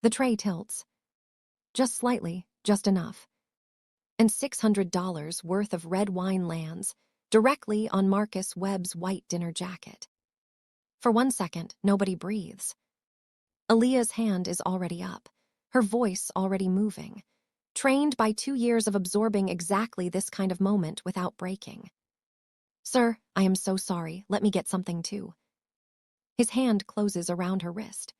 The tray tilts. Just slightly, just enough. And $600 worth of red wine lands directly on Marcus Webb's white dinner jacket. For 1 second, nobody breathes. Aaliyah's hand is already up, her voice already moving, trained by 2 years of absorbing exactly this kind of moment without breaking. "Sir, I am so sorry. Let me get something too." His hand closes around her wrist.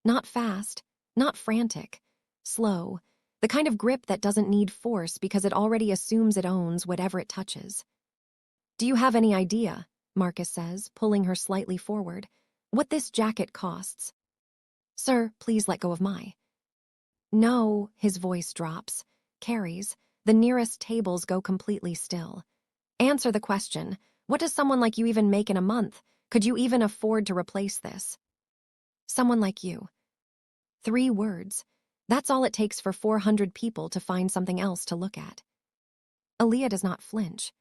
Not fast, not frantic, slow, the kind of grip that doesn't need force because it already assumes it owns whatever it touches. "Do you have any idea," Marcus says, pulling her slightly forward, "what this jacket costs?" "Sir, please let go of my—" "No," his voice drops, carries, the nearest tables go completely still. "Answer the question. What does someone like you even make in a month? Could you even afford to replace this?" "Someone like you." 3 words. That's all it takes for 400 people to find something else to look at. Aaliyah does not flinch.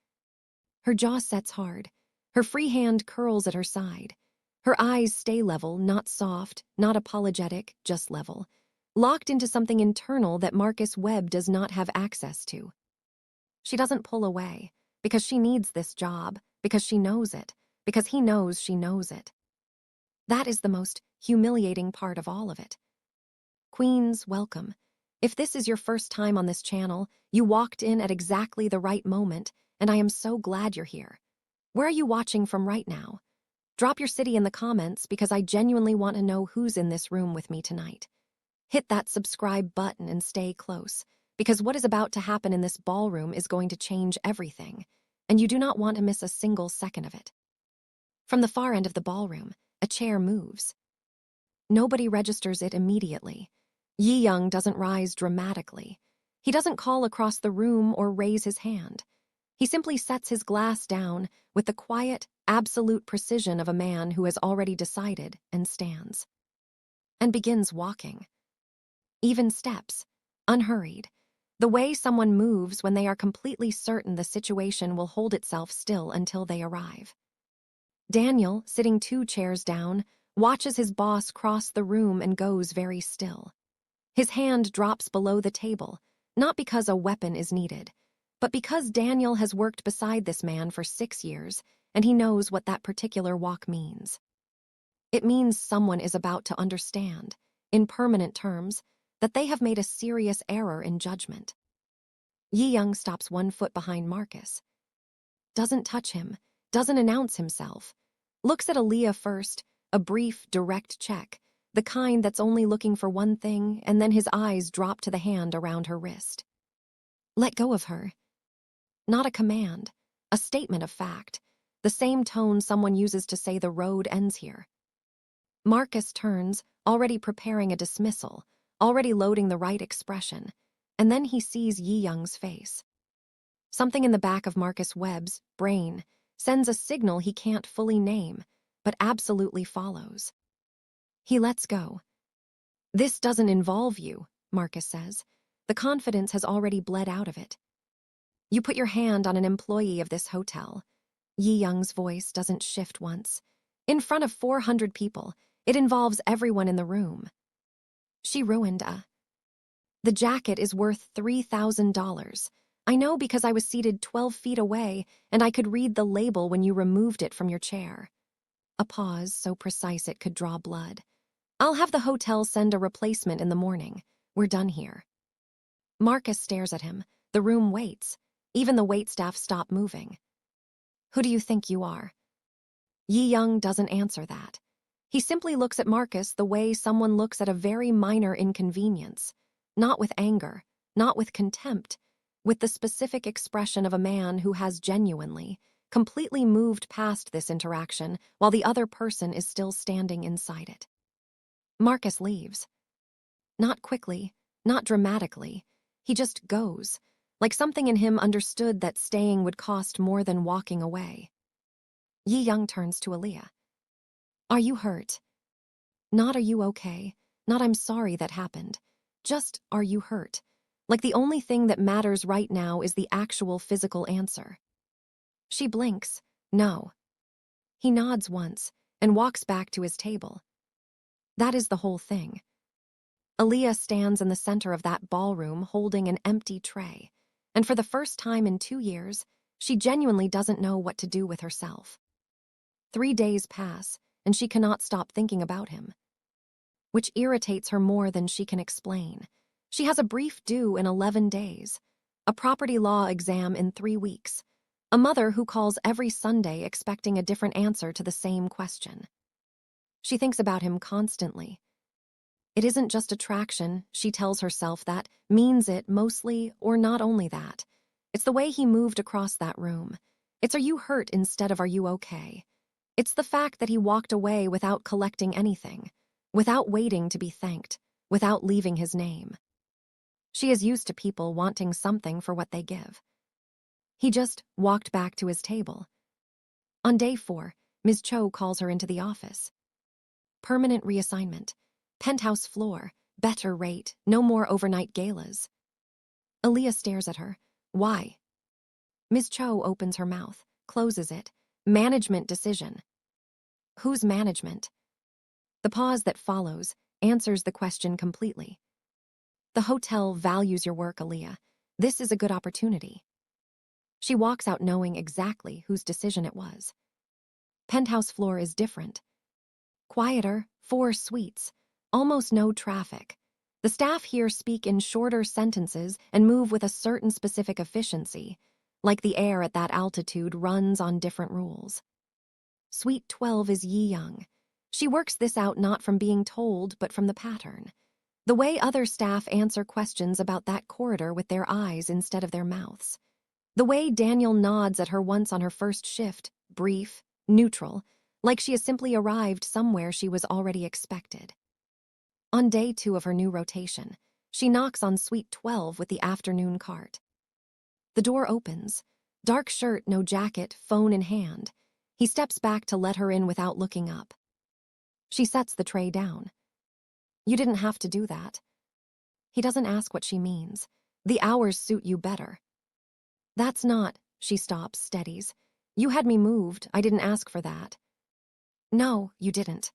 Her jaw sets hard. Her free hand curls at her side. Her eyes stay level, not soft, not apologetic, just level, locked into something internal that Marcus Webb does not have access to. She doesn't pull away, because she needs this job, because she knows it, because he knows she knows it. That is the most humiliating part of all of it. Queens, welcome. If this is your first time on this channel, you walked in at exactly the right moment, and I am so glad you're here. Where are you watching from right now? Drop your city in the comments because I genuinely want to know who's in this room with me tonight. Hit that subscribe button and stay close, because what is about to happen in this ballroom is going to change everything, and you do not want to miss a single second of it. From the far end of the ballroom, a chair moves. Nobody registers it immediately. Jae-young doesn't rise dramatically. He doesn't call across the room or raise his hand. He simply sets his glass down with the quiet, absolute precision of a man who has already decided and stands. And begins walking. Even steps, unhurried, the way someone moves when they are completely certain the situation will hold itself still until they arrive. Daniel, sitting 2 chairs down, watches his boss cross the room and goes very still. His hand drops below the table, not because a weapon is needed, but because Daniel has worked beside this man for 6 years, and he knows what that particular walk means. It means someone is about to understand, in permanent terms, that they have made a serious error in judgment. Jae-young stops 1 foot behind Marcus. Doesn't touch him, doesn't announce himself. Looks at Aaliyah first, a brief, direct check, the kind that's only looking for one thing, and then his eyes drop to the hand around her wrist. Let go of her. Not a command, a statement of fact, the same tone someone uses to say the road ends here. Marcus turns, already preparing a dismissal, already loading the right expression, and then he sees Jae-young's face. Something in the back of Marcus Webb's brain sends a signal he can't fully name, but absolutely follows. He lets go. "This doesn't involve you," Marcus says. The confidence has already bled out of it. "You put your hand on an employee of this hotel." Jae-young's voice doesn't shift once. "In front of 400 people, it involves everyone in the room. She ruined The jacket is worth $3,000. I know because I was seated 12 feet away and I could read the label when you removed it from your chair." A pause so precise it could draw blood. "I'll have the hotel send a replacement in the morning. We're done here." Marcus stares at him. The room waits. Even the waitstaff stop moving. "Who do you think you are?" Jae-young doesn't answer that. He simply looks at Marcus the way someone looks at a very minor inconvenience. Not with anger, not with contempt, with the specific expression of a man who has genuinely, completely moved past this interaction while the other person is still standing inside it. Marcus leaves. Not quickly, not dramatically. He just goes, like something in him understood that staying would cost more than walking away. Jae-young turns to Aaliyah. "Are you hurt?" Not "are you okay?" Not "I'm sorry that happened." Just "are you hurt?" Like the only thing that matters right now is the actual physical answer. She blinks. No. He nods once and walks back to his table. That is the whole thing. Aaliyah stands in the center of that ballroom holding an empty tray, and for the first time in 2 years, she genuinely doesn't know what to do with herself. 3 days pass, and she cannot stop thinking about him, which irritates her more than she can explain. She has a brief due in 11 days, a property law exam in 3 weeks, a mother who calls every Sunday expecting a different answer to the same question. She thinks about him constantly. It isn't just attraction, she tells herself that, means it mostly, or not only that. It's the way he moved across that room. It's are you hurt instead of are you okay? It's the fact that he walked away without collecting anything, without waiting to be thanked, without leaving his name. She is used to people wanting something for what they give. He just walked back to his table. On day 4, Ms. Cho calls her into the office. Permanent reassignment, penthouse floor, better rate, no more overnight galas. Aaliyah stares at her. Why? Ms. Cho opens her mouth, closes it. Management decision. Whose management? The pause that follows answers the question completely. The hotel values your work, Aaliyah. This is a good opportunity. She walks out knowing exactly whose decision it was. Penthouse floor is different. Quieter, 4 suites, almost no traffic. The staff here speak in shorter sentences and move with a certain specific efficiency, like the air at that altitude runs on different rules. Suite 12 is Jae-young. She works this out not from being told, but from the pattern. The way other staff answer questions about that corridor with their eyes instead of their mouths. The way Daniel nods at her once on her first shift, brief, neutral, like she has simply arrived somewhere she was already expected. On day 2 of her new rotation, she knocks on Suite 12 with the afternoon cart. The door opens. Dark shirt, no jacket, phone in hand. He steps back to let her in without looking up. She sets the tray down. You didn't have to do that. He doesn't ask what she means. The hours suit you better. That's not, she stops, steadies. You had me moved, I didn't ask for that. No, you didn't.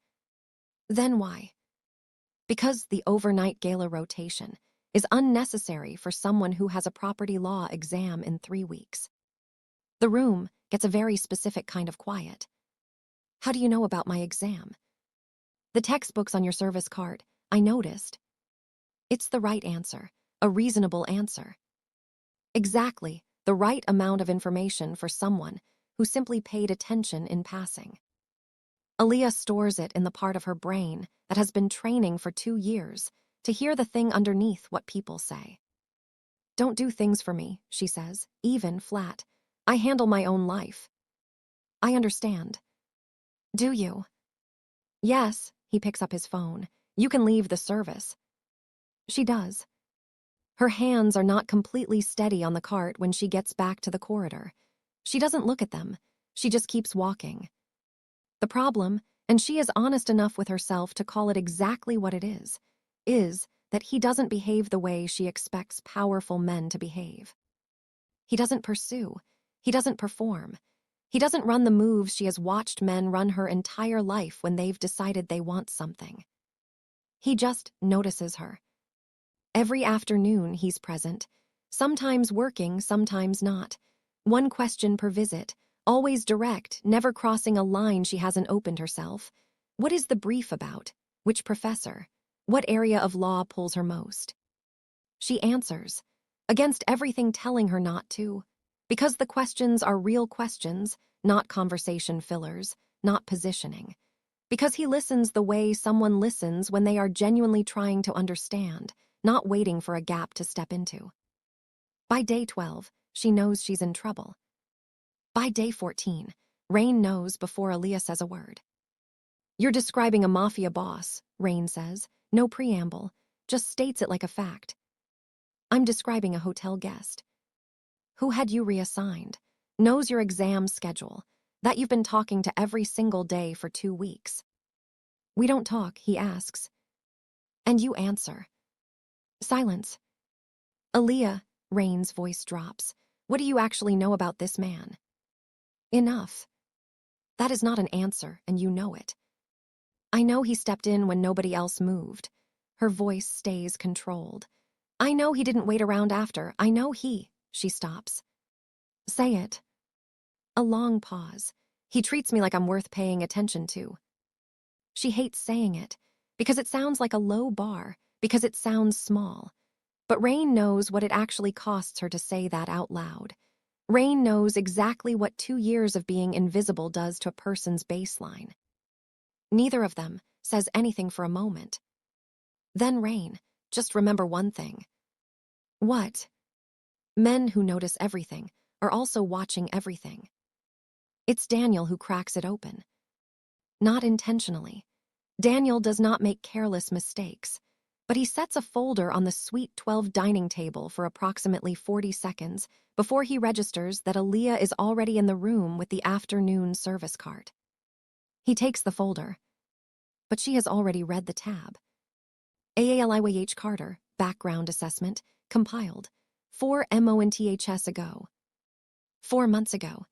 Then why? Because the overnight gala rotation is unnecessary for someone who has a property law exam in 3 weeks. The room gets a very specific kind of quiet. How do you know about my exam? The textbooks on your service card, I noticed. It's the right answer, a reasonable answer. Exactly the right amount of information for someone who simply paid attention in passing. Aaliyah stores it in the part of her brain that has been training for 2 years to hear the thing underneath what people say. Don't do things for me, she says, even flat. I handle my own life. I understand. Do you? Yes, he picks up his phone. You can leave the service. She does. Her hands are not completely steady on the cart when she gets back to the corridor. She doesn't look at them. She just keeps walking. The problem, and she is honest enough with herself to call it exactly what it is that he doesn't behave the way she expects powerful men to behave. He doesn't pursue. He doesn't perform. He doesn't run the moves she has watched men run her entire life when they've decided they want something. He just notices her. Every afternoon he's present, sometimes working, sometimes not. 1 question per visit, always direct, never crossing a line she hasn't opened herself. What is the brief about? Which professor? What area of law pulls her most? She answers, against everything telling her not to, because the questions are real questions, not conversation fillers, not positioning. Because he listens the way someone listens when they are genuinely trying to understand, not waiting for a gap to step into. By day 12, she knows she's in trouble. By day 14, Rain knows before Aaliyah says a word. You're describing a Mafia boss, Rain says, no preamble, just states it like a fact. I'm describing a hotel guest. Who had you reassigned, knows your exam schedule, that you've been talking to every single day for 2 weeks. We don't talk, he asks. And you answer. Silence. Aaliyah, Rain's voice drops. What do you actually know about this man? Enough. That is not an answer, and you know it. I know he stepped in when nobody else moved. Her voice stays controlled. I know he didn't wait around after. I know he. She stops. Say it. A long pause. He treats me like I'm worth paying attention to. She hates saying it, because it sounds like a low bar, because it sounds small. But Rain knows what it actually costs her to say that out loud. Rain knows exactly what 2 years of being invisible does to a person's baseline. Neither of them says anything for a moment. Then Rain, just remember one thing. What? Men who notice everything are also watching everything. It's Daniel who cracks it open. Not intentionally. Daniel does not make careless mistakes, but he sets a folder on the Suite 12 dining table for approximately 40 seconds before he registers that Aaliyah is already in the room with the afternoon service cart. He takes the folder, but she has already read the tab. Aaliyah Carter, background assessment, compiled, 4 months ago. 4 months ago.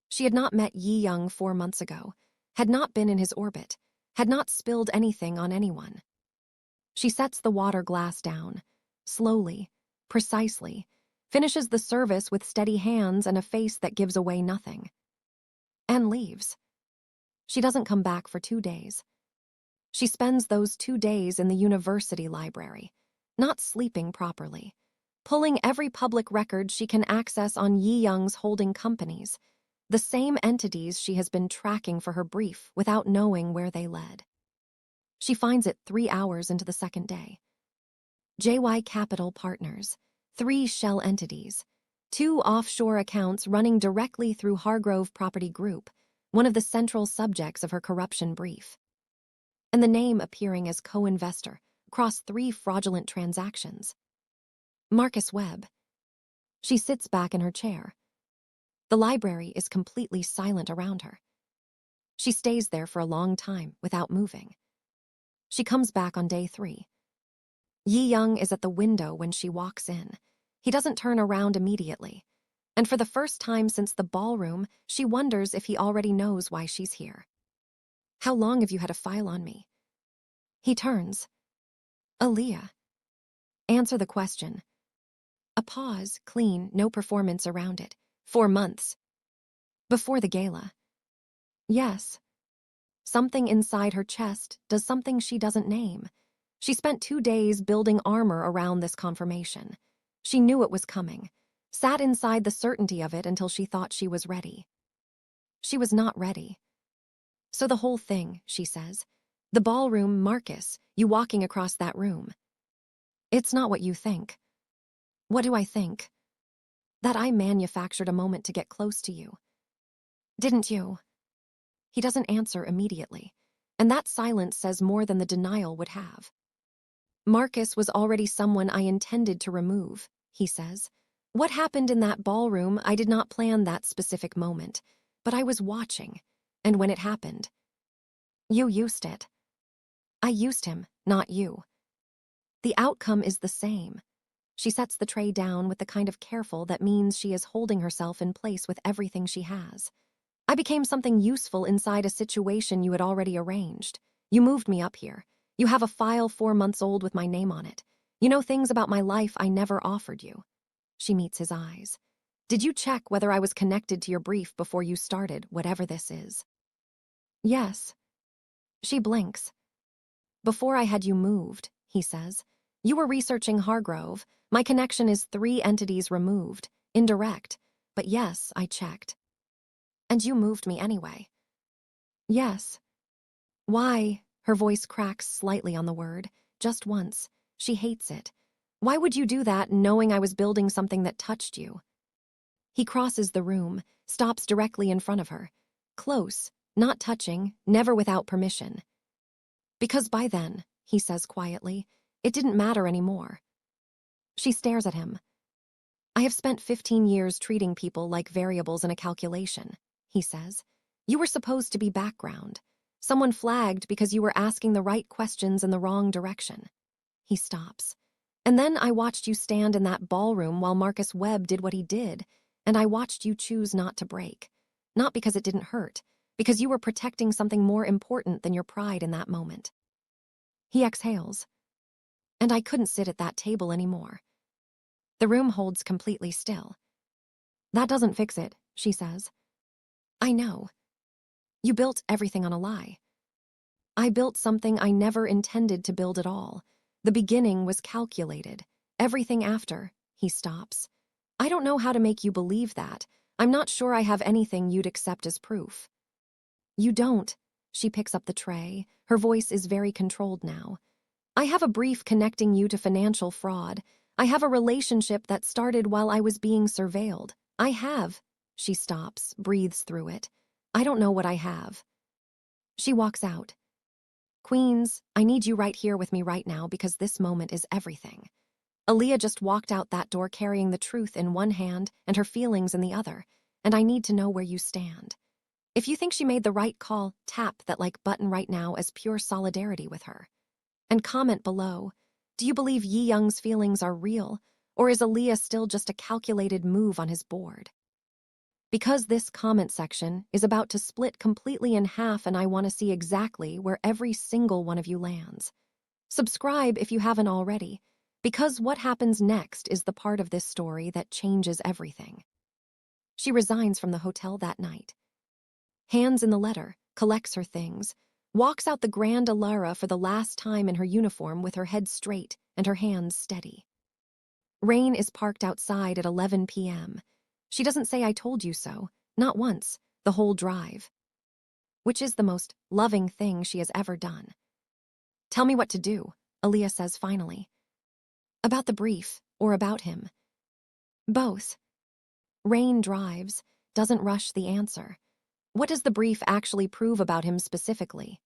She had not met Jae-young 4 months ago, had not been in his orbit, had not spilled anything on anyone. She sets the water glass down, slowly, precisely, finishes the service with steady hands and a face that gives away nothing. And leaves. She doesn't come back for 2 days. She spends those 2 days in the university library, not sleeping properly, pulling every public record she can access on Jae-young's holding companies, the same entities she has been tracking for her brief without knowing where they led. She finds it 3 hours into the second day. JY Capital Partners, 3 shell entities, 2 offshore accounts running directly through Hargrove Property Group, one of the central subjects of her corruption brief. And the name appearing as co-investor across 3 fraudulent transactions. Marcus Webb. She sits back in her chair. The library is completely silent around her. She stays there for a long time without moving. She comes back on day 3. Jae-young is at the window when she walks in. He doesn't turn around immediately. And for the first time since the ballroom, she wonders if he already knows why she's here. How long have you had a file on me? He turns. Aaliyah. Answer the question. A pause, clean, no performance around it. 4 months. Before the gala. Yes. Something inside her chest does something she doesn't name. She spent 2 days building armor around this confirmation. She knew it was coming, sat inside the certainty of it until she thought she was ready. She was not ready. So the whole thing, she says. The ballroom, Marcus, you walking across that room. It's not what you think. What do I think? That I manufactured a moment to get close to you. Didn't you? He doesn't answer immediately, and that silence says more than the denial would have. Marcus was already someone I intended to remove, he says. What happened in that ballroom, I did not plan that specific moment, but I was watching, and when it happened, you used it. I used him, not you. The outcome is the same. She sets the tray down with the kind of careful that means she is holding herself in place with everything she has. I became something useful inside a situation you had already arranged. You moved me up here. You have a file 4 months old with my name on it. You know things about my life I never offered you. She meets his eyes. Did you check whether I was connected to your brief before you started, whatever this is? Yes. She blinks. Before I had you moved, he says. You were researching Hargrove. My connection is 3 entities removed, indirect. But yes, I checked. And you moved me anyway. Yes. Why? Her voice cracks slightly on the word, just once. She hates it. Why would you do that knowing I was building something that touched you? He crosses the room, stops directly in front of her. Close, not touching, never without permission. Because by then, he says quietly, it didn't matter anymore. She stares at him. I have spent 15 years treating people like variables in a calculation, he says. You were supposed to be background. Someone flagged because you were asking the right questions in the wrong direction. He stops. And then I watched you stand in that ballroom while Marcus Webb did what he did, and I watched you choose not to break. Not because it didn't hurt, because you were protecting something more important than your pride in that moment. He exhales. And I couldn't sit at that table anymore. The room holds completely still. That doesn't fix it, she says. I know. You built everything on a lie. I built something I never intended to build at all. The beginning was calculated. Everything after, he stops. I don't know how to make you believe that. I'm not sure I have anything you'd accept as proof. You don't. She picks up the tray. Her voice is very controlled now. I have a brief connecting you to financial fraud. I have a relationship that started while I was being surveilled. I have. She stops, breathes through it. I don't know what I have. She walks out. Queens, I need you right here with me right now because this moment is everything. Aaliyah just walked out that door carrying the truth in one hand and her feelings in the other, and I need to know where you stand. If you think she made the right call, tap that like button right now as pure solidarity with her. And comment below, do you believe Jae-young's feelings are real, or is Aaliyah still just a calculated move on his board? Because this comment section is about to split completely in half and I want to see exactly where every single one of you lands. Subscribe if you haven't already, because what happens next is the part of this story that changes everything. She resigns from the hotel that night. Hands in the letter, collects her things, walks out the Grand Alara for the last time in her uniform with her head straight and her hands steady. Rain is parked outside at 11 p.m. She doesn't say I told you so, not once, the whole drive. Which is the most loving thing she has ever done. Tell me what to do, Aaliyah says finally. About the brief, or about him? Both. Rain drives, doesn't rush the answer. What does the brief actually prove about him specifically?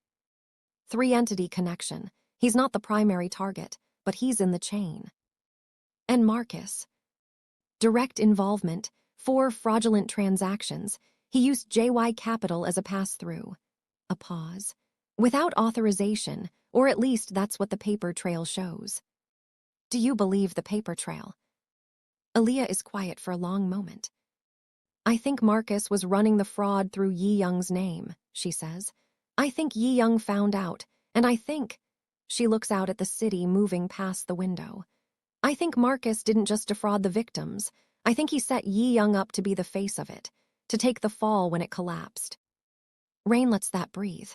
Three-entity connection. He's not the primary target, but he's in the chain. And Marcus. Direct involvement, 4 fraudulent transactions. He used JY Capital as a pass-through. A pause. Without authorization, or at least that's what the paper trail shows. Do you believe the paper trail? Aaliyah is quiet for a long moment. I think Marcus was running the fraud through Jae-young's name, she says. I think Jae-young found out, and I think... She looks out at the city moving past the window. I think Marcus didn't just defraud the victims. I think he set Jae-young up to be the face of it, to take the fall when it collapsed. Rain lets that breathe.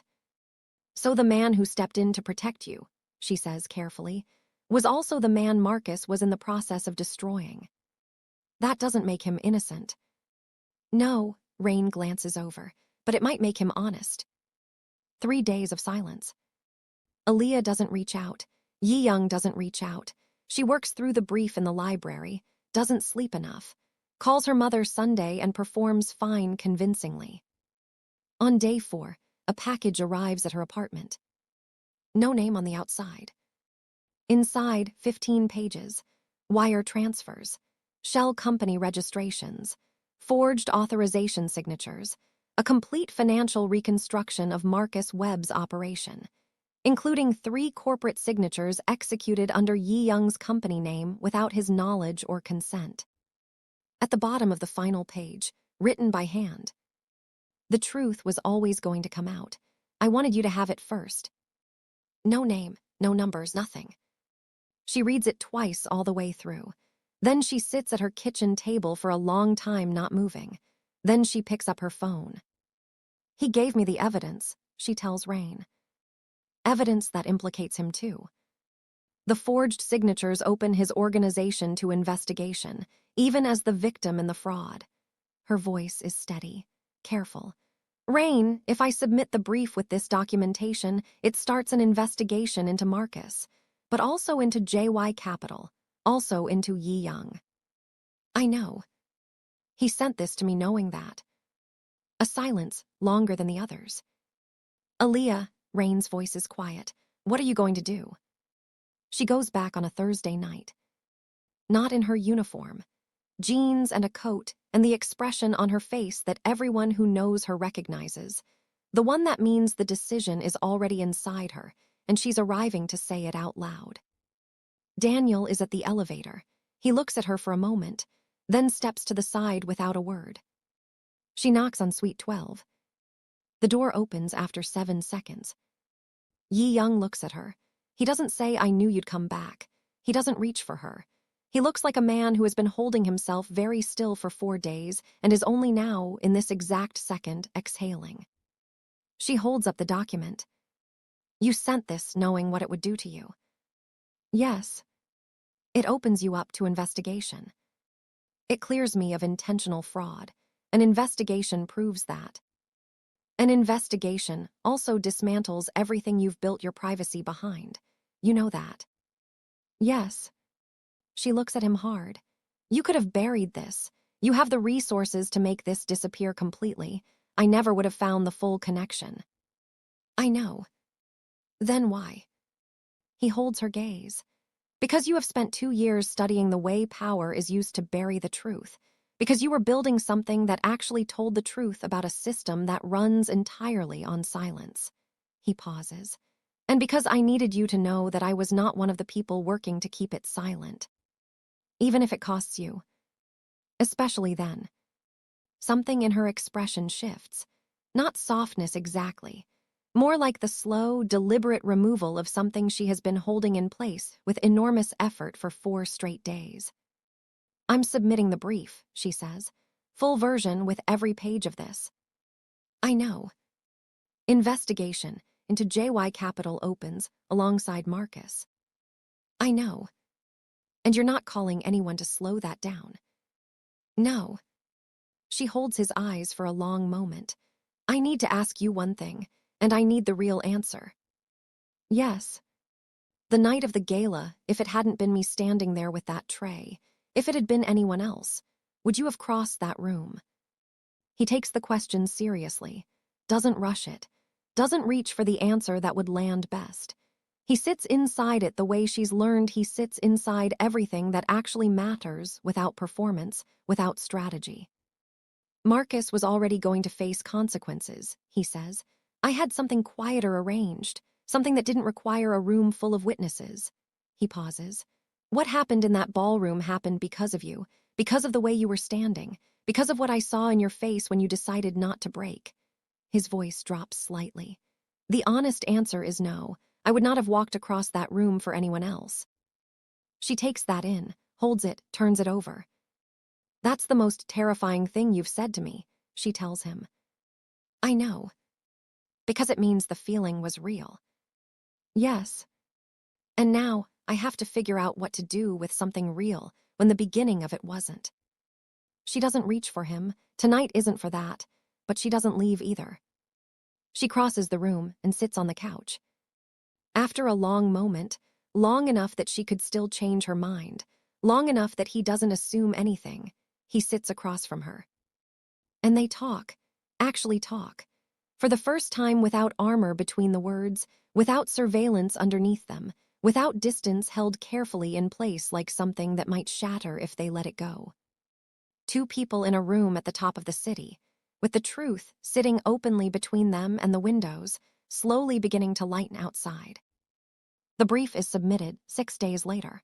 So the man who stepped in to protect you, she says carefully, was also the man Marcus was in the process of destroying. That doesn't make him innocent. No, Rain glances over, but it might make him honest. 3 days of silence. Aaliyah doesn't reach out. Jae-young doesn't reach out. She works through the brief in the library, doesn't sleep enough, calls her mother Sunday and performs fine convincingly. On day 4, a package arrives at her apartment. No name on the outside. Inside, 15 pages, wire transfers, shell company registrations, forged authorization signatures, a complete financial reconstruction of Marcus Webb's operation, including 3 corporate signatures executed under Jae-young's company name without his knowledge or consent. At the bottom of the final page, written by hand, the truth was always going to come out. I wanted you to have it first. No name, no numbers, nothing. She reads it twice all the way through. Then she sits at her kitchen table for a long time not moving. Then she picks up her phone. He gave me the evidence, she tells Rain. Evidence that implicates him too. The forged signatures open his organization to investigation, even as the victim in the fraud. Her voice is steady, careful. Rain, if I submit the brief with this documentation, it starts an investigation into Marcus, but also into JY Capital, also into Jae-young. I know. He sent this to me knowing that. A silence, longer than the others. Aaliyah, Rain's voice is quiet. What are you going to do? She goes back on a Thursday night. Not in her uniform. Jeans and a coat, and the expression on her face that everyone who knows her recognizes. The one that means the decision is already inside her, and she's arriving to say it out loud. Daniel is at the elevator. He looks at her for a moment, then steps to the side without a word. She knocks on suite 12. The door opens after 7 seconds. Jae-young looks at her. He doesn't say, "I knew you'd come back." He doesn't reach for her. He looks like a man who has been holding himself very still for 4 days and is only now, in this exact second, exhaling. She holds up the document. "You sent this knowing what it would do to you." "Yes." "It opens you up to investigation." "It clears me of intentional fraud. An investigation proves that." "An investigation also dismantles everything you've built your privacy behind. You know that." "Yes." She looks at him hard. "You could have buried this. You have the resources to make this disappear completely. I never would have found the full connection." "I know." "Then why?" He holds her gaze. "Because you have spent 2 years studying the way power is used to bury the truth. Because you were building something that actually told the truth about a system that runs entirely on silence." He pauses. "And because I needed you to know that I was not one of the people working to keep it silent. Even if it costs you." Especially then. Something in her expression shifts. Not softness exactly. More like the slow, deliberate removal of something she has been holding in place with enormous effort for 4 straight days. "I'm submitting the brief," she says. "Full version with every page of this." "I know." Investigation into JY Capital opens alongside Marcus. "I know. And you're not calling anyone to slow that down." "No." She holds his eyes for a long moment. "I need to ask you one thing, and I need the real answer." "Yes." "The night of the gala, if it hadn't been me standing there with that tray, if it had been anyone else, would you have crossed that room?" He takes the question seriously, doesn't rush it, doesn't reach for the answer that would land best. He sits inside it the way she's learned he sits inside everything that actually matters, without performance, without strategy. "Marcus was already going to face consequences," he says. "I had something quieter arranged, something that didn't require a room full of witnesses." He pauses. "What happened in that ballroom happened because of you, because of the way you were standing, because of what I saw in your face when you decided not to break." His voice drops slightly. "The honest answer is no. I would not have walked across that room for anyone else." She takes that in, holds it, turns it over. "That's the most terrifying thing you've said to me," she tells him. "I know." "Because it means the feeling was real." "Yes." "And now I have to figure out what to do with something real when the beginning of it wasn't." She doesn't reach for him. Tonight isn't for that. But she doesn't leave either. She crosses the room and sits on the couch. After a long moment, long enough that she could still change her mind, long enough that he doesn't assume anything, he sits across from her. And they talk, actually talk. For the first time without armor between the words, without surveillance underneath them, without distance held carefully in place like something that might shatter if they let it go. 2 people in a room at the top of the city, with the truth sitting openly between them and the windows, slowly beginning to lighten outside. The brief is submitted 6 days later.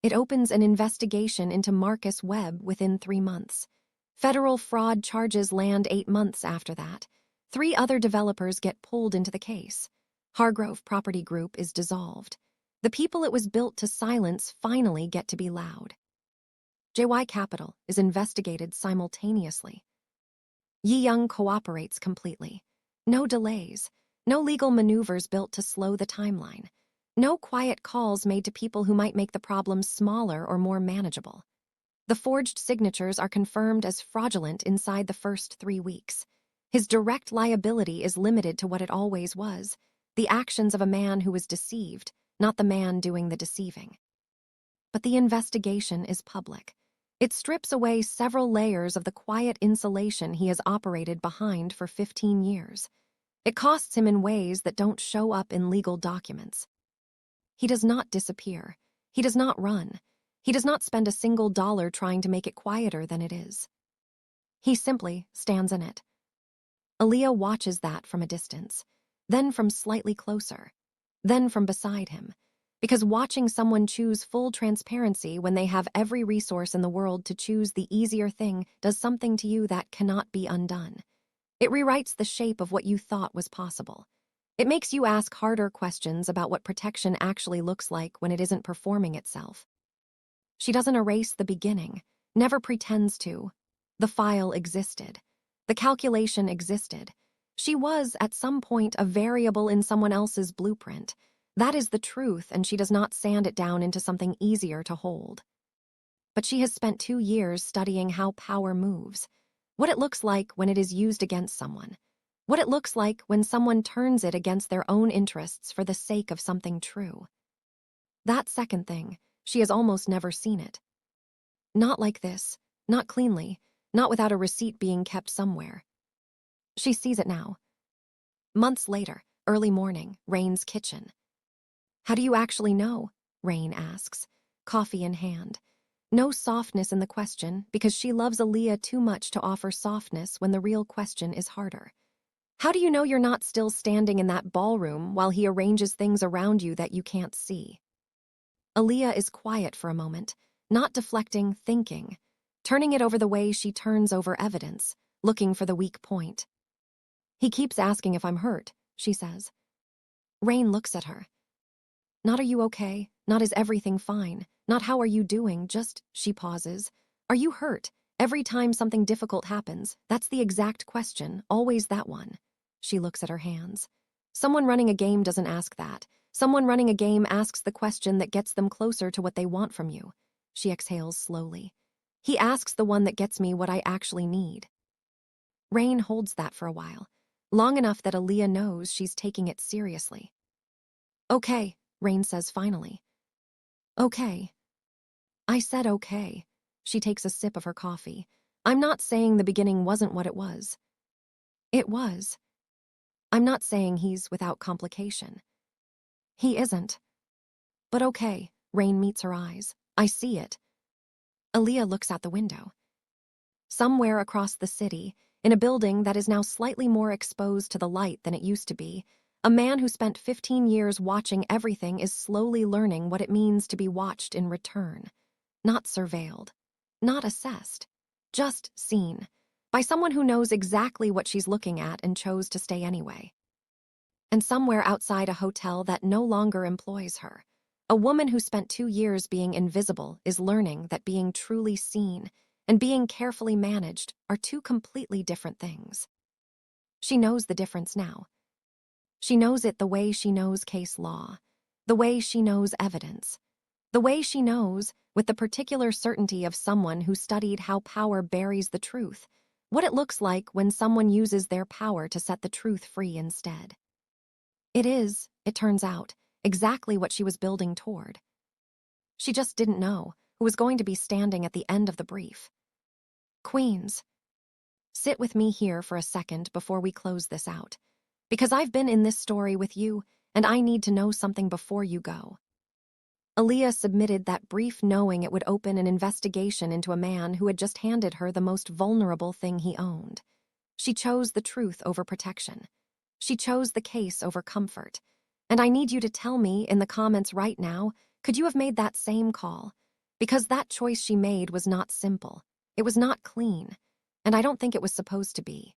It opens an investigation into Marcus Webb within 3 months. Federal fraud charges land 8 months after that. 3 other developers get pulled into the case. Hargrove Property Group is dissolved. The people it was built to silence finally get to be loud. JY Capital is investigated simultaneously. Jae-young cooperates completely. No delays, no legal maneuvers built to slow the timeline, no quiet calls made to people who might make the problem smaller or more manageable. The forged signatures are confirmed as fraudulent inside the first 3 weeks. His direct liability is limited to what it always was, the actions of a man who was deceived, not the man doing the deceiving. But the investigation is public. It strips away several layers of the quiet insulation he has operated behind for 15 years. It costs him in ways that don't show up in legal documents. He does not disappear. He does not run. He does not spend a single dollar trying to make it quieter than it is. He simply stands in it. Aaliyah watches that from a distance, then from slightly closer, then from beside him, because watching someone choose full transparency when they have every resource in the world to choose the easier thing does something to you that cannot be undone. It rewrites the shape of what you thought was possible. It makes you ask harder questions about what protection actually looks like when it isn't performing itself. She doesn't erase the beginning, never pretends to. The file existed. The calculation existed. She was, at some point, a variable in someone else's blueprint. That is the truth, and she does not sand it down into something easier to hold. But she has spent 2 years studying how power moves, what it looks like when it is used against someone, what it looks like when someone turns it against their own interests for the sake of something true. That second thing, she has almost never seen it. Not like this, not cleanly, not without a receipt being kept somewhere. She sees it now. Months later, early morning, Rain's kitchen. How do you actually know? Rain asks, coffee in hand. No softness in the question, because she loves Aaliyah too much to offer softness when the real question is harder. How do you know you're not still standing in that ballroom while he arranges things around you that you can't see? Aaliyah is quiet for a moment, not deflecting, thinking, turning it over the way she turns over evidence, looking for the weak point. He keeps asking if I'm hurt, she says. Rain looks at her. Not are you okay, not is everything fine, not how are you doing, just, she pauses. Are you hurt? Every time something difficult happens, that's the exact question, always that one. She looks at her hands. Someone running a game doesn't ask that. Someone running a game asks the question that gets them closer to what they want from you. She exhales slowly. He asks the one that gets me what I actually need. Rain holds that for a while, long enough that Aaliyah knows she's taking it seriously. Okay, Rain says finally. Okay. I said okay. She takes a sip of her coffee. I'm not saying the beginning wasn't what it was. It was. I'm not saying he's without complication. He isn't. But okay, Rain meets her eyes. I see it. Aaliyah looks out the window. Somewhere across the city, in a building that is now slightly more exposed to the light than it used to be, a man who spent 15 years watching everything is slowly learning what it means to be watched in return. Not surveilled. Not assessed. Just seen. By someone who knows exactly what she's looking at and chose to stay anyway. And somewhere outside a hotel that no longer employs her, a woman who spent 2 years being invisible is learning that being truly seen and being carefully managed are two completely different things. She knows the difference now. She knows it the way she knows case law, the way she knows evidence, the way she knows, with the particular certainty of someone who studied how power buries the truth, what it looks like when someone uses their power to set the truth free instead. It is, it turns out, exactly what she was building toward. She just didn't know who was going to be standing at the end of the brief. Queens. Sit with me here for a second before we close this out, because I've been in this story with you, and I need to know something before you go. Aaliyah submitted that brief knowing it would open an investigation into a man who had just handed her the most vulnerable thing he owned. She chose the truth over protection. She chose the case over comfort. And I need you to tell me in the comments right now, could you have made that same call? Because that choice she made was not simple. It was not clean. And I don't think it was supposed to be.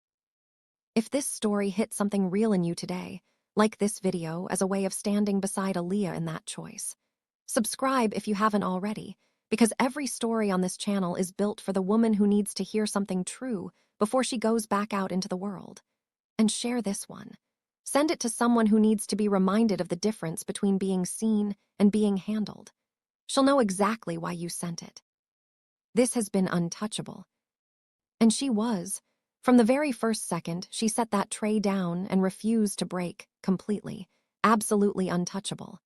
If this story hit something real in you today, like this video as a way of standing beside Aaliyah in that choice. Subscribe if you haven't already, because every story on this channel is built for the woman who needs to hear something true before she goes back out into the world. And share this one. Send it to someone who needs to be reminded of the difference between being seen and being handled. She'll know exactly why you sent it. This has been Untouchable. And she was. From the very first second, she set that tray down and refused to break, completely, absolutely untouchable.